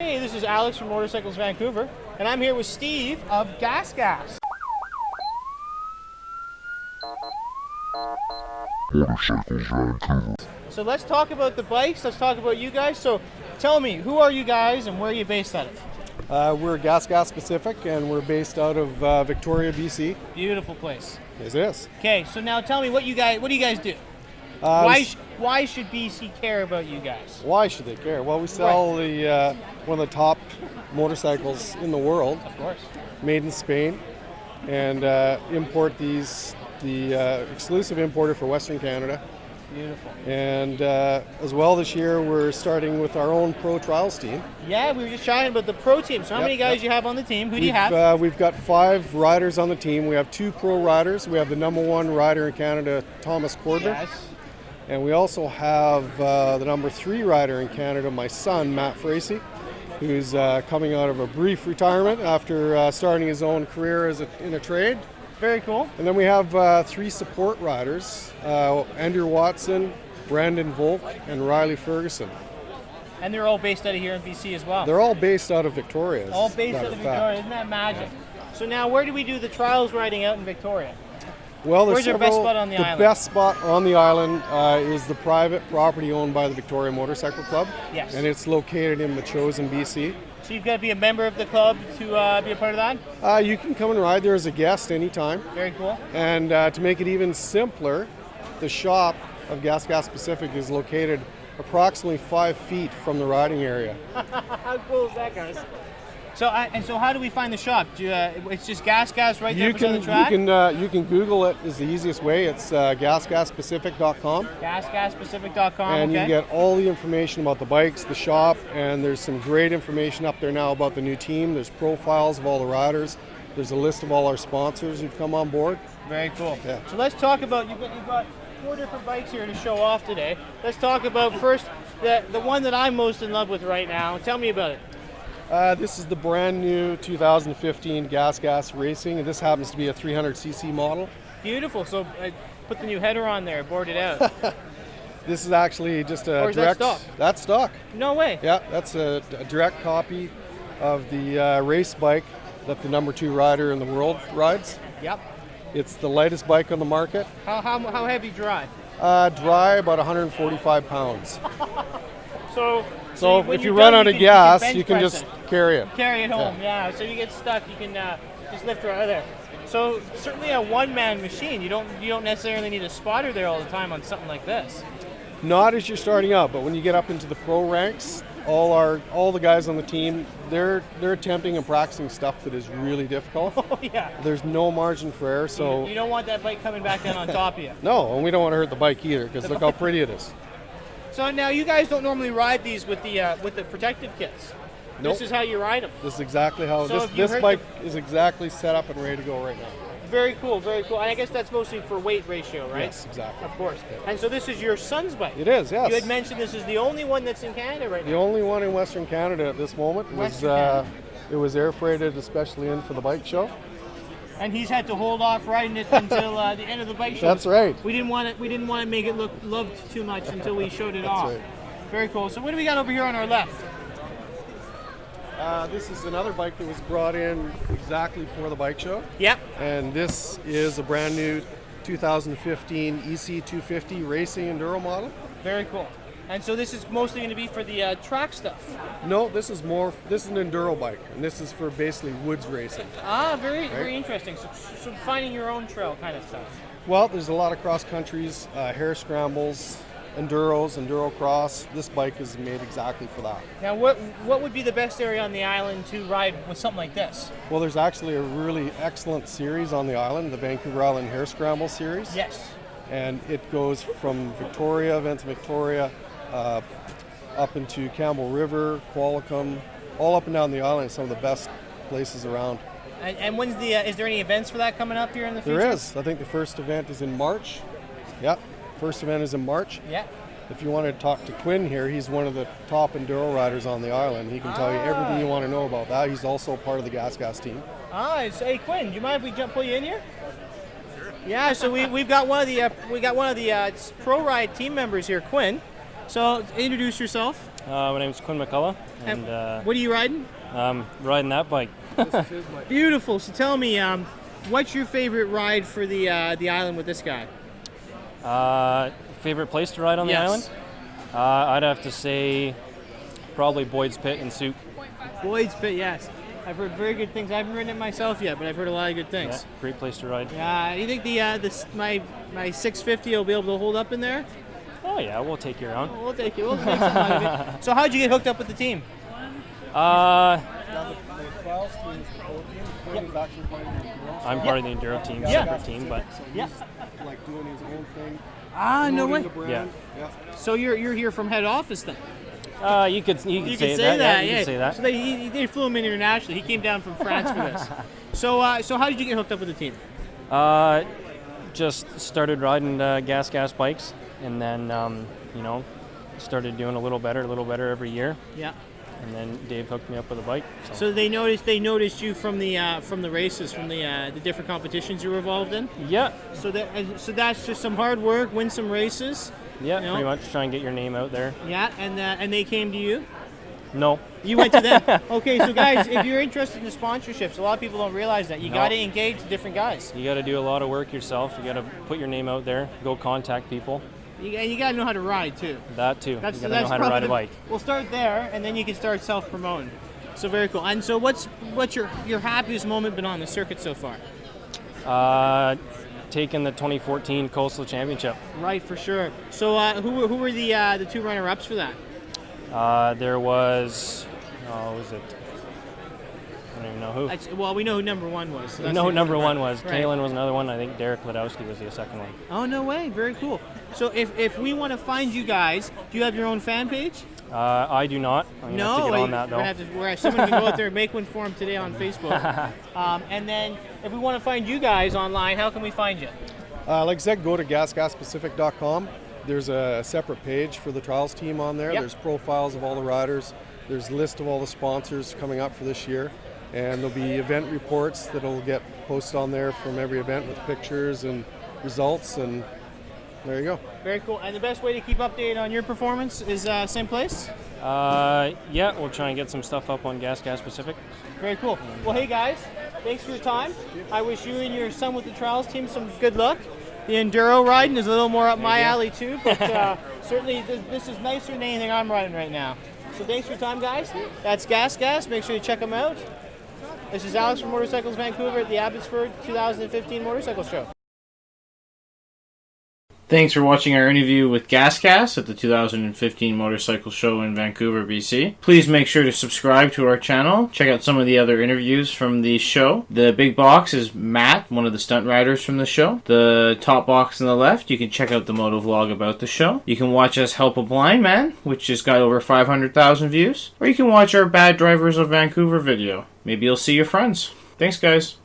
Hey, this is Alex from Motorcycles Vancouver, and I'm here with Steve of GasGas. Motorcycles Vancouver. So let's talk about the bikes, let's talk about you guys. So tell me, who are you guys and where are you based out of? We're GasGas Pacific, and we're based out of Victoria, BC. Beautiful place. Yes, it is. Okay, so now tell me what do you guys do? Why should BC care about you guys? Why should they care? Well, we sell the one of the top motorcycles in the world. Of course. Made in Spain, and import these. The exclusive importer for Western Canada. Beautiful. And as well this year, we're starting with our own pro trials team. Yeah, we were just chatting about the pro team. So how many guys you have on the team? Who do you have? We've got 5 riders on the team. We have 2 pro riders. We have the #1 rider in Canada, Thomas Cordner. Yes. And we also have the #3 rider in Canada, my son, Matt Fracey, who's coming out of a brief retirement after starting his own career in a trade. Very cool. And then we have 3 support riders, Andrew Watson, Brandon Volk, and Riley Ferguson. And they're all based out of here in BC as well. They're all based out of Victoria. All based out of Victoria. Isn't that magic? So now where do we do the trials riding out in Victoria? Well, where's your best spot on the island? The best spot on the island is the private property owned by the Victoria Motorcycle Club. Yes. And it's located in Machosen, BC. So you've got to be a member of the club to be a part of that? You can come and ride there as a guest anytime. Very cool. And to make it even simpler, the shop of GasGas Pacific is located approximately 5 feet from the riding area. How cool is that, guys? So how do we find the shop? It's just GasGas right there beside the track? You can Google it is the easiest way. It's gasgaspacific.com. GasGaspacific.com, and okay. you get all the information about the bikes, the shop, and there's some great information up there now about the new team. There's profiles of all the riders. There's a list of all our sponsors who've come on board. Very cool. Yeah. So let's talk about, you've got 4 different bikes here to show off today. Let's talk about first the one that I'm most in love with right now. Tell me about it. This is the brand new 2015 GasGas Racing, and this happens to be a 300cc model. Beautiful. So put the new header on there, board it out. This is actually just a or is direct. that stock? That's stock. No way. Yeah, that's a direct copy of the race bike that the #2 rider in the world rides. Yep. It's the lightest bike on the market. How heavy dry? Dry about 145 pounds. So if you run out of gas, you can just carry it. Carry it home, yeah. So you get stuck, you can just lift it right there. So certainly a one-man machine. You don't necessarily need a spotter there all the time on something like this. Not as you're starting out, but when you get up into the pro ranks, all the guys on the team, they're attempting and practicing stuff that is really difficult. Oh yeah. There's no margin for error, so you don't want that bike coming back down on top of you. No, and we don't want to hurt the bike either, because look how pretty it is. So now you guys don't normally ride these with the protective kits. Nope. This is how you ride them. This is exactly how So this bike is exactly set up and ready to go right now. Very cool, very cool. And I guess that's mostly for weight ratio, right? Yes, exactly. Of course. Yeah. And so this is your son's bike. It is, yes. You had mentioned this is the only one that's in Canada right now. The only one in Western Canada at this moment. It was air freighted especially in for the bike show. And he's had to hold off riding it until the end of the bike show. That's right. We didn't want to make it look loved too much until we showed it off. Right. Very cool. So what do we got over here on our left? This is another bike that was brought in exactly for the bike show. Yep. And this is a brand new 2015 EC250 Racing Enduro model. Very cool. And so this is mostly going to be for the track stuff. No, this is an enduro bike, and this is for basically woods racing. Very interesting. So finding your own trail kind of stuff. Well, there's a lot of cross countries, hare scrambles, enduros, enduro cross. This bike is made exactly for that. Now, what would be the best area on the island to ride with something like this? Well, there's actually a really excellent series on the island, the Vancouver Island Hare Scramble series. Yes. And it goes from Victoria, Victoria, up into Campbell River, Qualicum, all up and down the island. Some of the best places around. And when's is there any events for that coming up here in the future? There is. I think the first event is in March. Yep. First event is in March. Yeah. If you want to talk to Quinn here, he's one of the top enduro riders on the island. He can tell you everything you want to know about that. He's also part of the GasGas team. Hey Quinn, do you mind if we pull you in here? Sure. Yeah. So we've got one of the pro ride team members here, Quinn. So introduce yourself. My name's Quinn McCullough, and What are you riding? I'm riding that bike. Beautiful. So tell me, what's your favorite ride for the island with this guy? Favorite place to ride on the Yes. island? I'd have to say probably Boyd's Pit in Souk. Boyd's Pit, yes. I've heard very good things. I haven't ridden it myself yet, but I've heard a lot of good things. Yeah, great place to ride. You think my 650 will be able to hold up in there? Oh yeah, we'll take you around. We'll take it. We'll make something out of it. So how'd you get hooked up with the team? I'm part of the enduro team, separate team, but Yeah. Like doing his own thing. No way. The brand. Yeah. So you're here from head office then? you could You say, can say that. that. You Yeah. could say that. So they flew him in internationally. He came down from France for this. So how did you get hooked up with the team? Just started riding GasGas bikes, and then started doing a little better every year. Yeah. And then Dave hooked me up with a bike. So they noticed you from the races, from the different competitions you were involved in. Yeah, So that's just some hard work, win some races. yeah, You know? pretty much try and get your name out there. Yeah, and they came to you. No, You went to them. Okay, so guys, if you're interested in the sponsorships, a lot of people don't realize that you No. got to engage the different guys. you got to do a lot of work yourself. You got to put your name out there, go contact people. You got to know how to ride too. That too. You got to know how to probably ride a bike. We'll start there, and then you can start self-promoting. So very cool. And so what's your happiest moment been on the circuit so far? Taking the 2014 Coastal Championship. Right, for sure. So who were the two runner-ups for that? There was, was it? I don't even know who. Well, we know who number one was. So You that's know the who number important one part. was. Right. Kalen was another one. I think Derek Ladowski was the second one. Oh, no way. Very cool. So if we want to find you guys, do you have your own fan page? I do not. I'm gonna have to get on that though. Someone can go out there and make one for him today on Facebook. And then if we want to find you guys online, how can we find you? Like I said, go to gasgaspacific.com. There's a separate page for the trials team on there. Yep. There's profiles of all the riders. There's a list of all the sponsors coming up for this year. And there'll be event reports that'll get posted on there from every event with pictures and results. And there you go. Very cool. And the best way to keep updated on your performance is same place? Yeah, we'll try and get some stuff up on GasGas Pacific. Very cool. Well, hey guys, thanks for your time. I wish you and your son with the trials team some good luck. The enduro riding is a little more up my alley too, but certainly this is nicer than anything I'm riding right now. So thanks for your time, guys. That's GasGas. Make sure you check them out. This is Alex from Motorcycles Vancouver at the Abbotsford 2015 Motorcycle Show. Thanks for watching our interview with GasGas at the 2015 Motorcycle Show in Vancouver, BC. Please make sure to subscribe to our channel. Check out some of the other interviews from the show. The big box is Matt, one of the stunt riders from the show. The top box on the left, you can check out the moto vlog about the show. You can watch us help a blind man, which just got over 500,000 views. Or you can watch our Bad Drivers of Vancouver video. Maybe you'll see your friends. Thanks, guys.